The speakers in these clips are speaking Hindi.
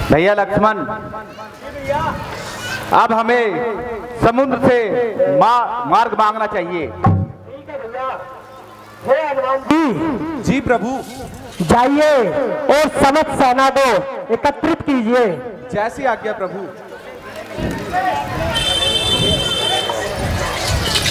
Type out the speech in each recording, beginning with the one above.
भैया लक्ष्मण, अब हमें समुद्र से मार्ग मांगना चाहिए। जी प्रभु। जाइए और समस्त सेना को एकत्रित कीजिए। जैसी आज्ञा प्रभु।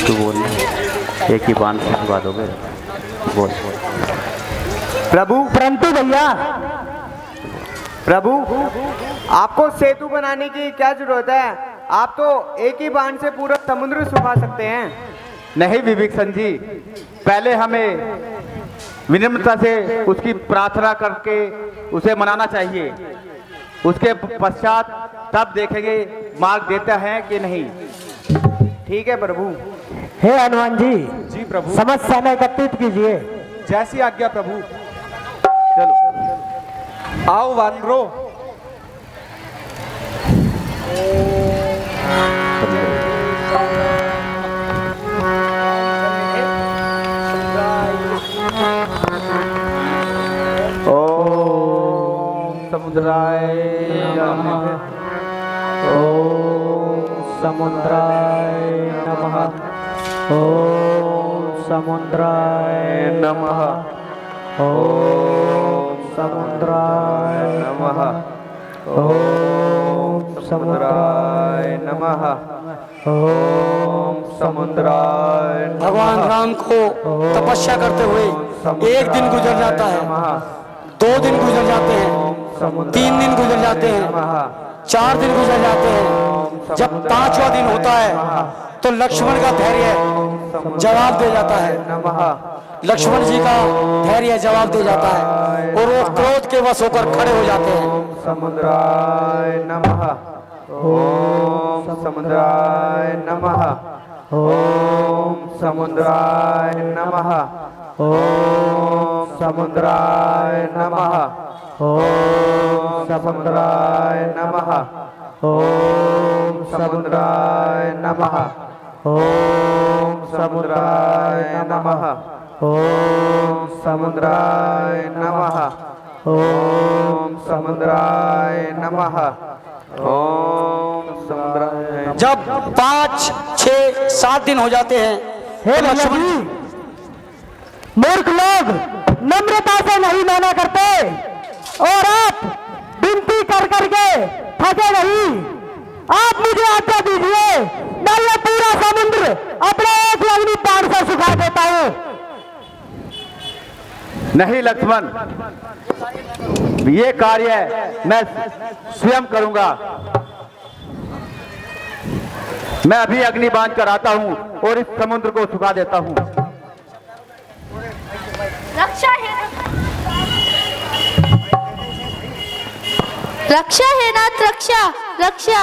तू बोल, एक ही बाण से बर्बाद हो गए। बोल प्रभु। परंतु भैया प्रभु, आपको सेतु बनाने की क्या जरूरत है? आप तो एक ही बाण से पूरा समुद्र सुखा सकते हैं। नहीं विभीषण जी, पहले हमें विनम्रता से उसकी प्रार्थना करके उसे मनाना चाहिए। उसके पश्चात तब देखेंगे मार्ग देता है कि नहीं। ठीक है प्रभु। हे हनुमान जी। जी प्रभु। समस्त सेना एकत्रित कीजिए। जैसी आज्ञा प्रभु। चलो आओ वानरो। ओम समुद्राय नमः। ओम समुद्राय नमः। ओम समुद्राय नमः। ओम समुद्राय नमः। ओम समुद्राय नमः। ओम समुद्राय भगवान राम को तपस्या करते हुए एक दिन गुजर जाता है, 2 दिन गुजर जाते हैं, 3 दिन गुजर जाते हैं, 4 दिन गुजर जाते हैं। जब 5वां दिन होता है तो लक्ष्मण का धैर्य जवाब दे जाता है। लक्ष्मण जी का धैर्य जवाब दे जाता है और वो क्रोध के वश होकर खड़े हो जाते हैं। समुद्राय नमः। ओम समुद्राय नमः। ओम समुद्राय नमः। ओम समुद्राय नमः। ओम समुद्राय नमः। ओम समुद्राय नमः। ओम समुद्राय नमः। ओम समुद्राय नमः। ओम समुद्राय नमः। ओम समुद्राय। जब 5, 6, 7 दिन हो जाते हैं हे तो लक्ष्मण जी, मूर्ख लोग नम्रता से नहीं माना करते और आप विनती कर करके थके नहीं। आप मुझे आज्ञा दीजिए, मैं ये पूरा समुद्र अपने एक लगनी बाण से सुखा देता हूँ। नहीं लक्ष्मण, ये कार्य मैं स्वयं करूंगा। मैं अभी अग्निबाण कराता हूं और इस समुद्र को सुखा देता हूं। रक्षा है नाथ, रक्षा रक्षा।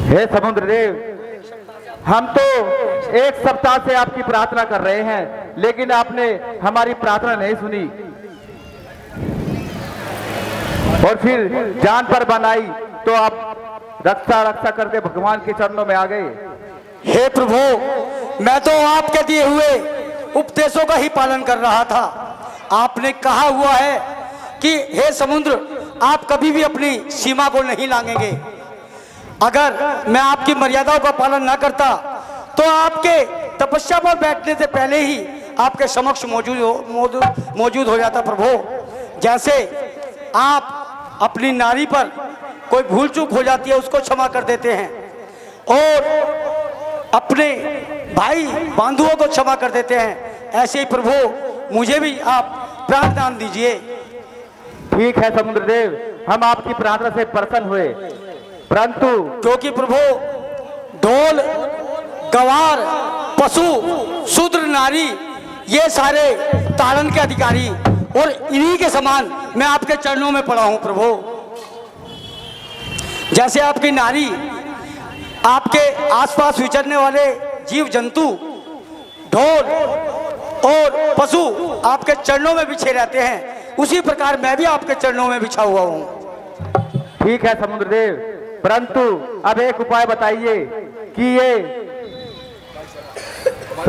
हे समुद्र देव, हम तो 1 सप्ताह से आपकी प्रार्थना कर रहे हैं, लेकिन आपने हमारी प्रार्थना नहीं सुनी और फिर जान पर बनाई तो आप रक्षा रक्षा करते भगवान के चरणों में आ गए। हे प्रभु, मैं तो आपके दिए हुए उपदेशों का ही पालन कर रहा था। आपने कहा हुआ है कि हे समुद्र, आप कभी भी अपनी सीमा को नहीं लांघेंगे। अगर मैं आपकी मर्यादाओं का पालन ना करता तो आपके तपस्या पर बैठने से पहले ही आपके समक्ष मौजूद हो जाता। प्रभु, जैसे आप अपनी नारी पर कोई भूल चूक हो जाती है उसको क्षमा कर देते हैं और अपने भाई बंधुओं को क्षमा कर देते हैं, ऐसे ही प्रभु मुझे भी आप प्राण दान दीजिए। ठीक है समुद्र देव, हम आपकी प्रार्थना से प्रसन्न हुए, परंतु क्योंकि प्रभु ढोल, गवार, पशु, शूद्र, नारी, ये सारे ताड़न के अधिकारी और इन्हीं के समान मैं आपके चरणों में पड़ा हूं प्रभु। जैसे आपकी नारी, आपके आसपास विचरने वाले जीव जंतु, ढोल और पशु आपके चरणों में बिछे रहते हैं, उसी प्रकार मैं भी आपके चरणों में बिछा हुआ हूं। ठीक है समुद्र देव, परंतु अब एक उपाय बताइए कि ये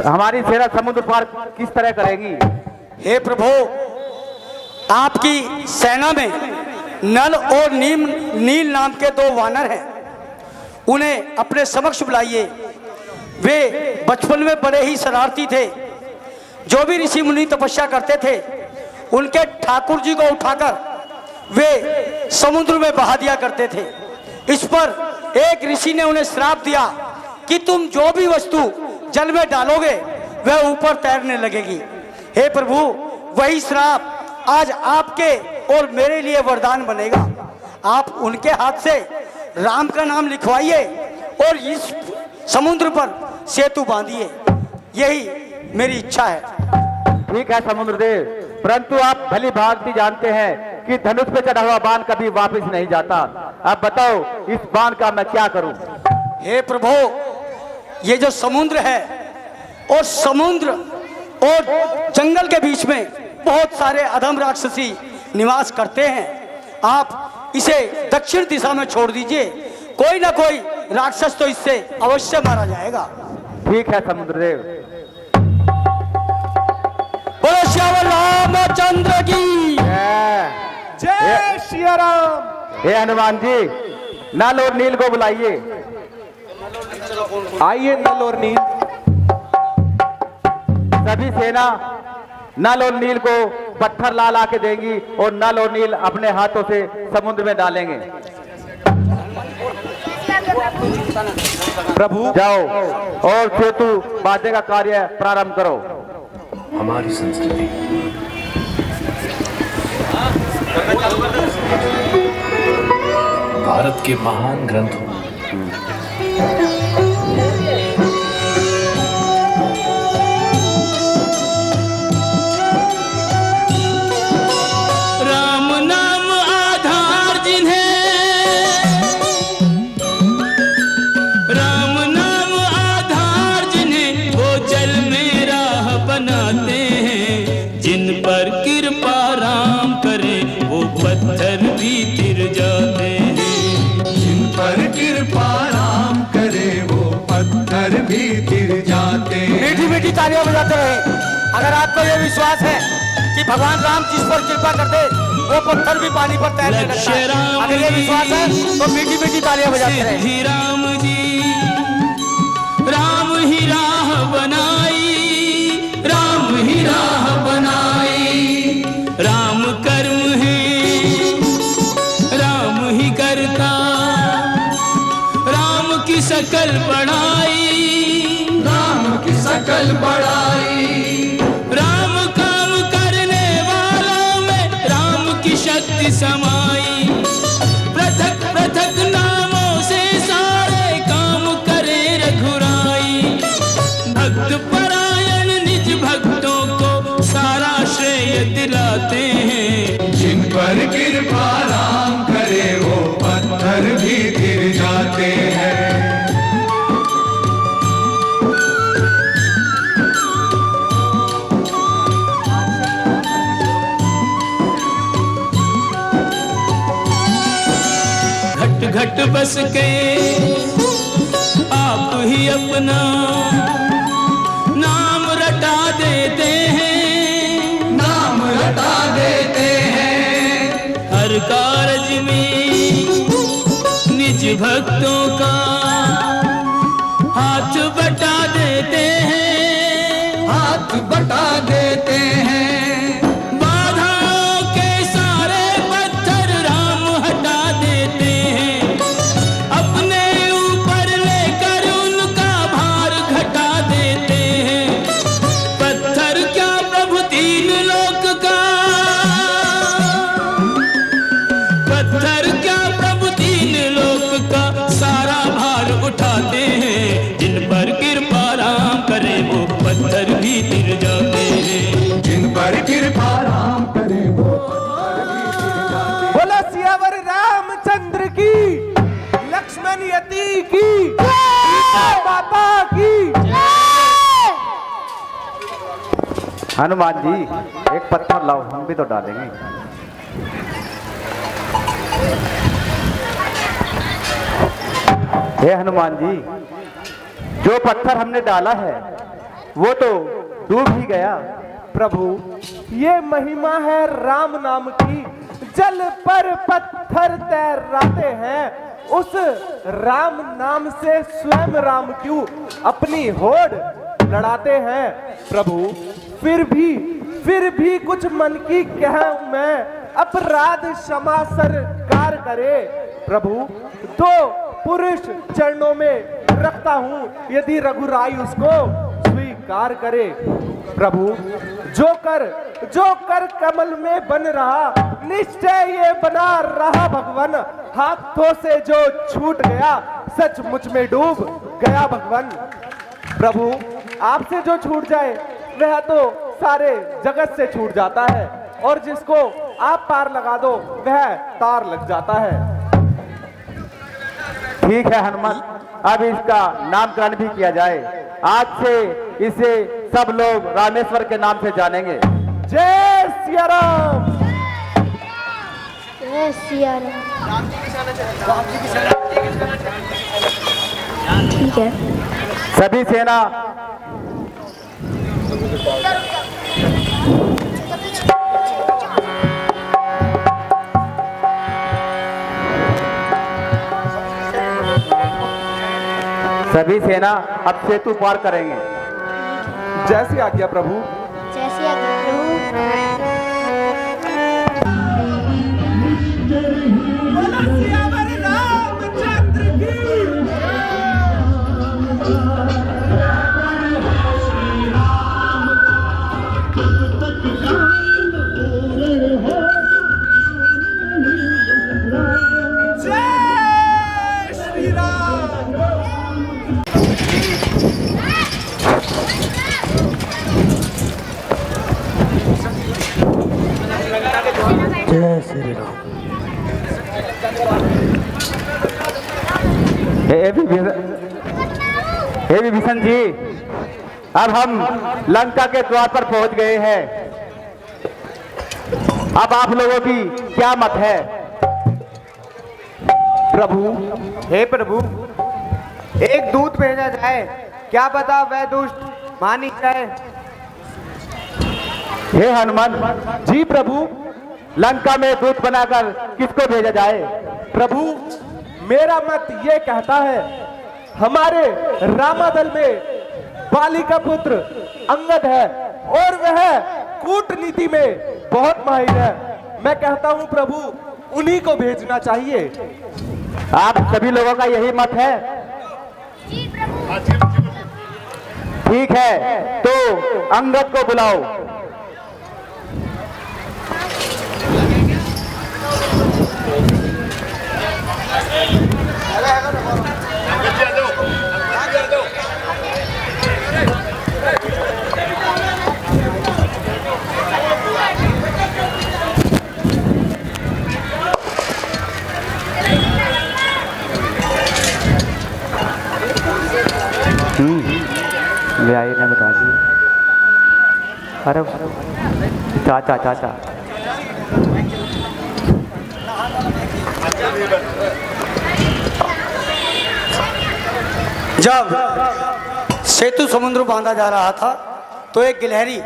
हमारी सेना समुद्र पार किस तरह करेगी। हे प्रभु, आपकी सेना में नल और नील नाम के दो वानर हैं, उन्हें अपने समक्ष बुलाइए। वे बचपन में बड़े ही शरारती थे। जो भी ऋषि मुनि तपस्या करते थे उनके ठाकुर जी को उठाकर वे समुद्र में बहा दिया करते थे। इस पर एक ऋषि ने उन्हें श्राप दिया कि तुम जो भी वस्तु जल में डालोगे वह ऊपर तैरने लगेगी। हे प्रभु, वही श्राप आज आपके और मेरे लिए वरदान बनेगा। आप उनके हाथ से राम का नाम लिखवाइए और इस समुद्र पर सेतु बांधिए। यही मेरी इच्छा है। ठीक है समुद्रदेव, परंतु आप भली भांति जानते हैं कि धनुष पे चढ़ा हुआ बाण कभी वापस नहीं जाता। अब बताओ इस बाण का मैं क्या करूं? हे प्रभु, ये जो समुद्र है और समुद्र और जंगल के बीच में बहुत सारे अधम राक्षसी निवास करते हैं। आप इसे दक्षिण दिशा में छोड़ दीजिए, कोई ना कोई राक्षस तो इससे अवश्य मारा जाएगा। ठीक है समुद्रदेव। बोलो श्यामल रामचंद्र की। जय सिया राम। हे हनुमान जी, नल और नील को बुलाइए। आइए नल और नील। सभी सेना नल और नील को पत्थर ला ला के देंगी और नल और नील अपने हाथों से समुद्र में डालेंगे। प्रभु जाओ और सेतु बांधने का कार्य प्रारंभ करो। हमारी संस्कृति भारत के महान ग्रंथों राम नाम आधार जिन्हें, राम नाम आधार जिन्हें, वो जल में राह बनाते हैं। जिन पर कृपा राम करे वो पत्थर भी तिर जाते हैं। जिन पर कृपा राम करे वो पत्थर भी तिर जाते हैं। मीठी मीठी तालियां बजाते रहे। अगर आपको यह विश्वास है कि भगवान राम जिस पर कृपा करते वो पत्थर भी पानी पर तैरने लगता है, अगर ये विश्वास है तो मीठी मीठी तालियां बजाते रहे। सिद्धि राम जी, राम ही राह बनाई, राम ही राह बनाई। राम कर्म है, राम ही करता, राम की सकल बड़ाई, राम की सकल बड़ाई। राम काम करने वालों में राम की शक्ति समाई। पृथक पृथक नामों से सारे काम करे रघुराई। भक्त परायण निज भक्तों को सारा श्रेय दिलाते हैं। जिन पर कृपा राम करे वो पत्थर भी तिर जाते हैं। घट घट बस के आप ही अपना नाम रटा देते हैं। नाम रटा देते हैं। हर कारज में निज भक्तों का हाथ बटा देते हैं। हाथ बटा देते हैं। बाधाओं के सारे पत्थर राम हटा देते हैं। अपने ऊपर लेकर उनका भार घटा देते हैं। पत्थर क्या प्रभु तीन लोक का, पत्थर क्या प्रभु तीन लोक का सारा भार उठाते हैं। जिन पर कृपा राम करे वो पत्थर भी तिर जाते हैं। जिन पर कृपा राम करे वो पत्थर भी तिर जाते हैं। बोलो सियावर रामचंद्र की, लक्ष्मण यति की, सीता माता की। हनुमान जी एक पत्थर लाओ, हम भी तो डालेंगे। हे हनुमान जी, जो पत्थर हमने डाला है वो तो डूब ही गया। प्रभु ये महिमा है राम नाम की। जल पर पत्थर तैराते हैं, उस राम नाम से स्वयं राम क्यों अपनी होड़ लड़ाते हैं। प्रभु फिर भी कुछ मन की कह मैं, अपराध क्षमा सरकार करे। प्रभु दो पुरुष चरणों में रखता हूँ, यदि रघुराई उसको स्वीकार करे। प्रभु जो कर कमल में बन रहा, निश्चय ये बना रहा भगवान। हाथों से जो छूट गया, सचमुच में डूब गया भगवान। प्रभु आपसे जो छूट जाए वह तो सारे जगत से छूट जाता है, और जिसको आप पार लगा दो वह तार लग जाता है। ठीक है हनुमान, अब इसका नामकरण भी किया जाए। आज से इसे सब लोग रामेश्वर के नाम से जानेंगे। जय सिया राम। जय सिया राम। ठीक है। सभी सेना अब सेतु पार करेंगे। जैसी आज्ञा प्रभु। जैसे आज्ञा प्रभु। जय श्री राम। हे विभीषण जी, अब हम लंका के द्वार पर पहुंच गए हैं। अब आप लोगों की क्या मत है? प्रभु, हे प्रभु, एक दूत भेजा जाए, क्या पता वह दुष्ट मान ही जाए। हे हनुमान जी प्रभु। लंका में दूत बनाकर किसको भेजा जाए? प्रभु मेरा मत ये कहता है, हमारे रामादल में बाली का पुत्र अंगद है और वह कूटनीति में बहुत माहिर है। मैं कहता हूं प्रभु उन्हीं को भेजना चाहिए। आप सभी लोगों का यही मत है? ठीक है, तो अंगद को बुलाओ। ले आइए, मैं बता दी। अरे चाचा चाचा जब सेतु समुद्र बांधा जा रहा था तो एक गिलहरी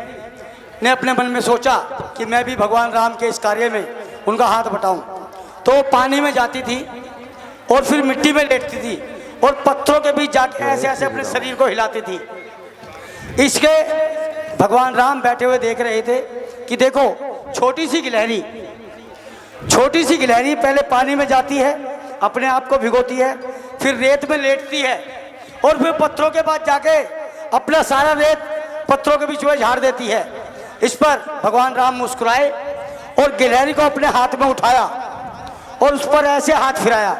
ने अपने मन में सोचा कि मैं भी भगवान राम के इस कार्य में उनका हाथ बटाऊं। तो पानी में जाती थी और फिर मिट्टी में लेटती थी और पत्थरों के बीच जाके ऐसे ऐसे अपने शरीर को हिलाती थी। इसके भगवान राम बैठे हुए देख रहे थे कि देखो छोटी सी गिलहरी पहले पानी में जाती है, अपने आप को भिगोती है, फिर रेत में लेटती है और फिर पत्थरों के पास जाके अपना सारा रेत पत्थरों के बीच में झाड़ देती है। इस पर भगवान राम मुस्कुराए और गिलहरी को अपने हाथ में उठाया और उस पर ऐसे हाथ फिराया।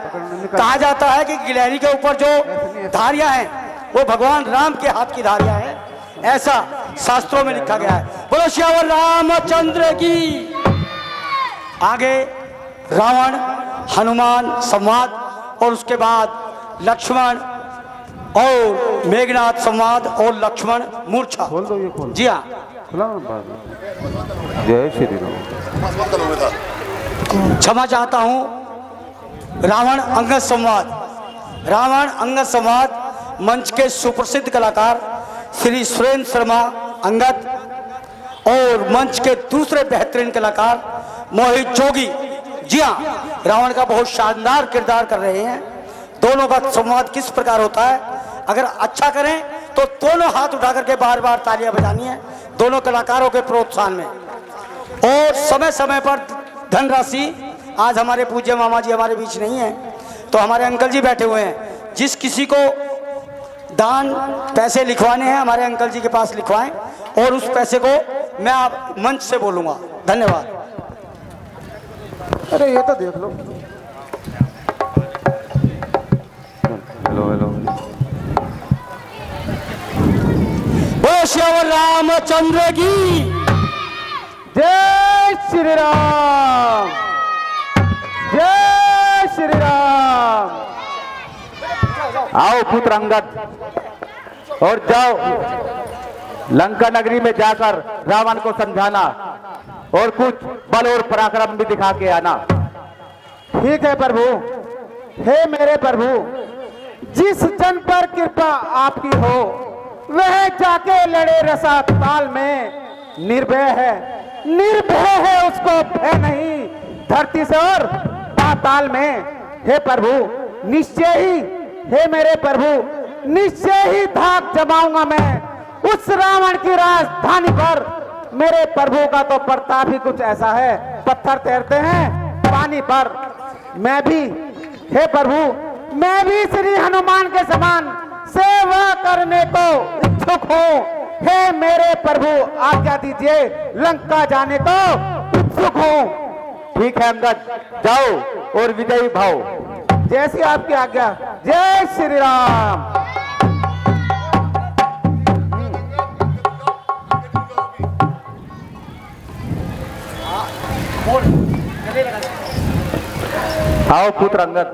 कहा जाता है कि गिलहरी के ऊपर जो धारियां हैं वो भगवान राम के हाथ की धारियां हैं, ऐसा शास्त्रों में लिखा गया है। बोलो श्यावर रामचंद्र की। आगे रावण हनुमान संवाद और उसके बाद लक्ष्मण और मेघनाथ संवाद और लक्ष्मण मूर्छा। खोल दो, ये खोल। जी हाँ, जय श्री राम। क्षमा चाहता हूं। रावण अंगद संवाद मंच के सुप्रसिद्ध कलाकार श्री सुरेंद्र शर्मा अंगद और मंच के दूसरे बेहतरीन कलाकार मोहित जोगी जी हाँ, रावण का बहुत शानदार किरदार कर रहे हैं। दोनों का संवाद किस प्रकार होता है, अगर अच्छा करें तो दोनों हाथ उठा करके बार बार तालियां बजानी है, दोनों कलाकारों के प्रोत्साहन में। और समय समय पर धनराशि, आज हमारे पूज्य मामा जी हमारे बीच नहीं है, तो हमारे अंकल जी बैठे हुए हैं, जिस किसी को दान पैसे लिखवाने हैं हमारे अंकल जी के पास लिखवाएं, और उस पैसे को मैं आप मंच से बोलूंगा। धन्यवाद। अरे ये तो देख लो। Hello hello. ओ श्यावर रामचंद्र की जय श्री राम, जय श्री राम। आओ पुत्र अंगद, और जाओ लंका नगरी में जाकर रावण को समझाना और कुछ बल और पराक्रम भी दिखा के आना। ठीक है प्रभु। हे मेरे प्रभु, जिस जन पर कृपा आपकी हो वह जाके लड़े रसा ताल में, निर्भय है, निर्भय है, उसको भय नहीं धरती से और पाताल में। हे प्रभु निश्चय ही, हे मेरे प्रभु निश्चय ही धाक जमाऊंगा मैं उस रावण की राजधानी पर। मेरे प्रभु का तो प्रताप ही कुछ ऐसा है, पत्थर तैरते हैं पानी पर। मैं भी, हे प्रभु मैं भी श्री हनुमान के समान सेवा करने को इच्छुक हूँ। हे मेरे प्रभु आज्ञा दीजिए, लंका जाने को इच्छुक हूँ। ठीक है अंगद, जाओ और विजयी भाव। जैसी आपकी आज्ञा। जय श्री राम। आओ पुत्र अंगद।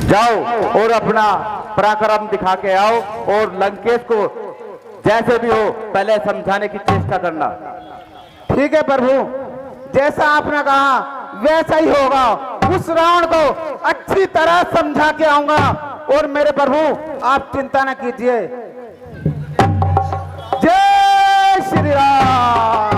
जाओ और अपना पराक्रम दिखा के आओ, और लंकेश को जैसे भी हो पहले समझाने की चेष्टा करना। ठीक है प्रभु, जैसा आपने कहा वैसा ही होगा। उस रावण को अच्छी तरह समझा के आऊंगा। और मेरे प्रभु आप चिंता न कीजिए। जय श्री राम।